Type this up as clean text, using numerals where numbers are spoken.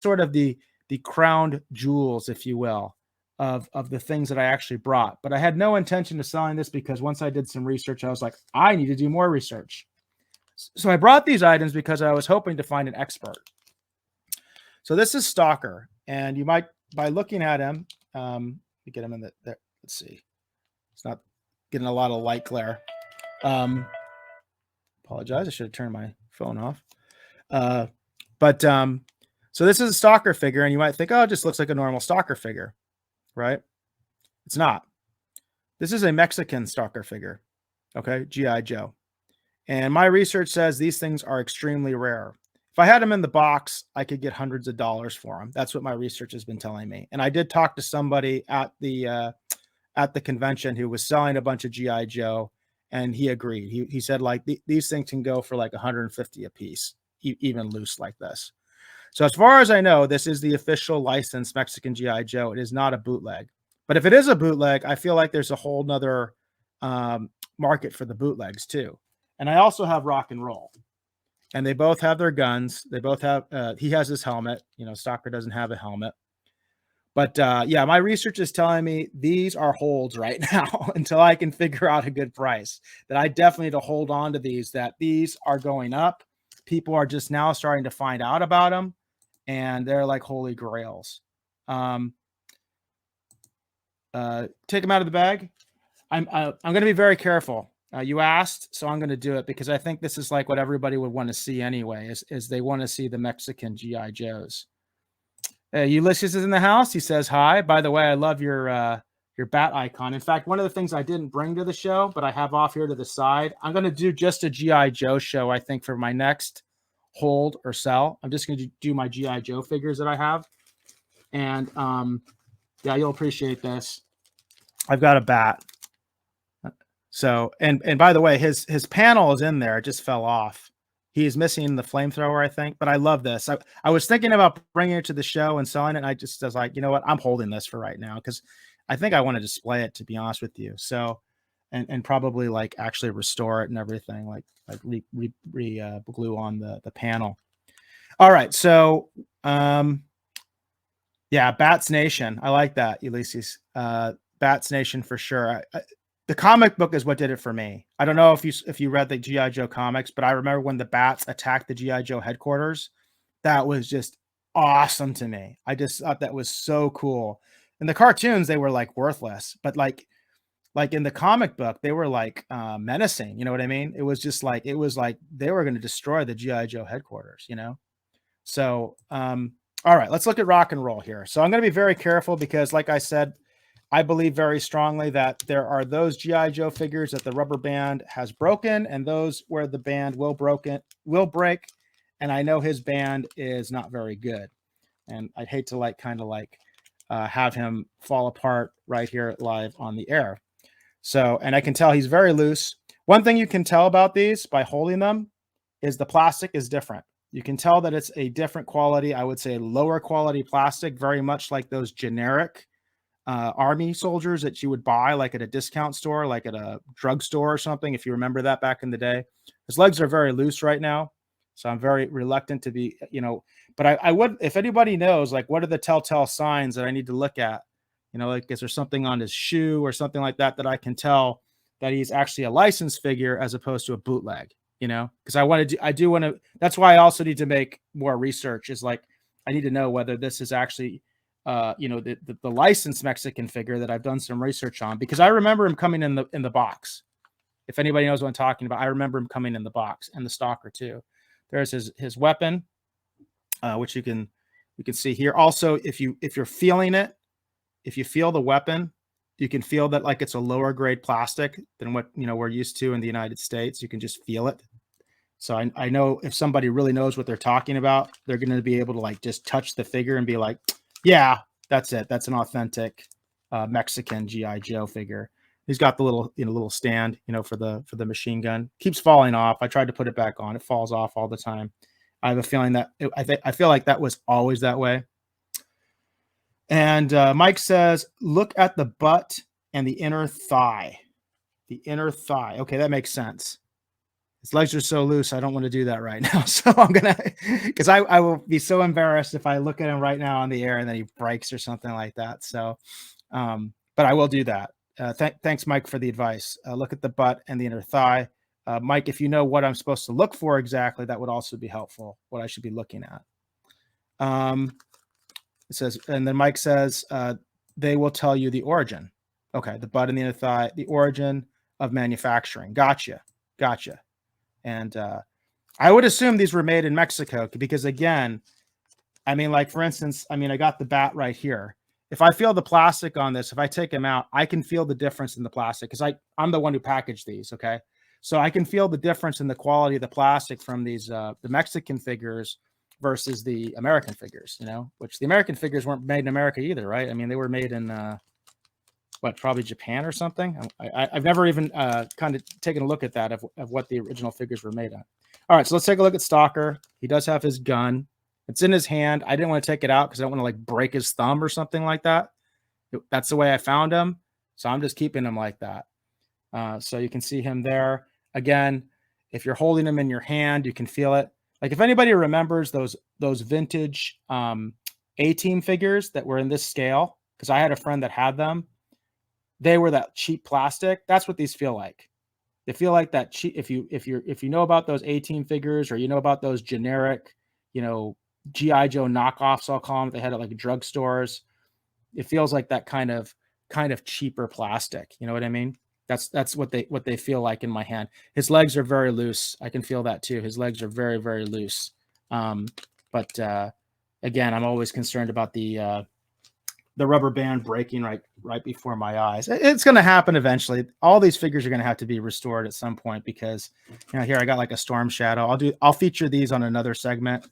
sort of the crowned jewels, if you will, of the things that I actually brought. But I had no intention of selling this because once I did some research, I was like, I need to do more research. So I brought these items because I was hoping to find an expert. So this is Stalker, and you might, by looking at him, get him in the there. Let's see, it's not getting a lot of light glare. Apologize, I should have turned my phone off. But so this is a Stalker figure, and you might think, oh, it just looks like a normal Stalker figure, right? It's not. This is a Mexican Stalker figure, okay, G.I. Joe. And my research says these things are extremely rare. If I had them in the box, I could get hundreds of dollars for them. That's what my research has been telling me. And I did talk to somebody at the convention who was selling a bunch of GI Joe, and he agreed. He said like these things can go for like 150 a piece, even loose like this. So as far as I know, this is the official licensed Mexican GI Joe. It is not a bootleg. But if it is a bootleg, I feel like there's a whole nother market for the bootlegs too. And I also have Rock and Roll, and they both have their guns. They both have, he has his helmet, Stalker doesn't have a helmet. But yeah, my research is telling me these are holds right now until I can figure out a good price, that I definitely need to hold on to these, that these are going up. People are just now starting to find out about them, and they're like holy grails. Take them out of the bag. I'm going to be very careful. You asked, so I'm going to do it because I think this is like what everybody would want to see anyway, is they want to see the Mexican GI Joes. Ulysses is in the house. He says hi. By the way, I love your bat icon. In fact, one of the things I didn't bring to the show, but I have off here to the side, I'm going to do just a GI Joe show, I think, for my next hold or sell. I'm just going to do my GI Joe figures that I have. And yeah, you'll appreciate this. I've got a bat. So, and by the way, his panel is in there. It just fell off. He's missing the flamethrower, I think, but I love this. I was thinking about bringing it to the show and selling it. And I just was like, you know what? I'm holding this for right now because I think I want to display it, to be honest with you. So, and probably like actually restore it and everything, like glue on the panel. All right. So, yeah, Bats Nation. I like that, Ulysses. Bats Nation for sure. The comic book is what did it for me. I don't know if you read the G.I. Joe comics, but I remember when the Bats attacked the G.I. Joe headquarters. That was just awesome to me. I just thought that was so cool. In the cartoons, they were like worthless, but like in the comic book, they were like menacing. You know what I mean? It was like they were going to destroy the G.I. Joe headquarters. So all right, let's look at Rock and Roll here. So I'm going to be very careful because, like I said, I believe very strongly that there are those G.I. Joe figures that the rubber band has broken and those where the band will break. And I know his band is not very good. And I'd hate to have him fall apart right here live on the air. So, and I can tell he's very loose. One thing you can tell about these by holding them is the plastic is different. You can tell that it's a different quality. I would say lower quality plastic, very much like those generic army soldiers that you would buy like at a discount store, like at a drugstore or something, if you remember that back in the day. His legs are very loose right now, so I'm very reluctant to be, but I would, if anybody knows, like, what are the telltale signs that I need to look at, like, is there something on his shoe or something like that I can tell that he's actually a licensed figure as opposed to a bootleg, because I do want to, that's why I also need to make more research, is like, I need to know whether this is actually the licensed Mexican figure that I've done some research on, because I remember him coming in the box. If anybody knows what I'm talking about, I remember him coming in the box, and the Stalker too. There's his weapon, which you can see here. Also, if you're feeling it, if you feel the weapon, you can feel that like it's a lower grade plastic than what we're used to in the United States. You can just feel it. So I know if somebody really knows what they're talking about, they're going to be able to like just touch the figure and be like, yeah, that's it. That's an authentic Mexican GI Joe figure. He's got the little stand, for the machine gun. Keeps falling off. I tried to put it back on. It falls off all the time. I have a feeling that I feel like that was always that way. And Mike says, look at the butt and the inner thigh. The inner thigh. Okay, that makes sense. His legs are so loose. I don't want to do that right now. So I'm going to, because I will be so embarrassed if I look at him right now on the air and then he breaks or something like that. So, but I will do that. Thanks, Mike, for the advice. Look at the butt and the inner thigh. Mike, if you know what I'm supposed to look for exactly, that would also be helpful, what I should be looking at. It says, and then Mike says, they will tell you the origin. Okay, the butt and the inner thigh, the origin of manufacturing. Gotcha. And I would assume these were made in Mexico because, again, I mean, like, for instance, I mean, I got the bat right here. If I feel the plastic on this, if I take them out, I can feel the difference in the plastic because I'm the one who packaged these, okay? So I can feel the difference in the quality of the plastic from these, the Mexican figures versus the American figures, you know, which the American figures weren't made in America either, right? I mean, they were made in, probably Japan or something. I've never even kind of taken a look at that of what the original figures were made of. All right, so let's take a look at Stalker. He does have his gun. It's in his hand. I didn't want to take it out because I don't want to like break his thumb or something like that. That's the way I found him. So I'm just keeping him like that. So you can see him there. Again, if you're holding him in your hand, you can feel it. Like if anybody remembers those vintage A-Team figures that were in this scale, because I had a friend that had them, they were that cheap plastic. That's what these feel like. They feel like that cheap. If you know about those A-Team figures, or you know about those generic, you know, G.I. Joe knockoffs, I'll call them, they had it like drugstores. It feels like that kind of cheaper plastic. You know what I mean? That's what they feel like in my hand. His legs are very loose. I can feel that too. His legs are very, very loose. But again, I'm always concerned about the rubber band breaking right before my eyes. It's going to happen eventually. All these figures are going to have to be restored at some point because, you know, here I got like a Storm Shadow. I'll feature these on another segment.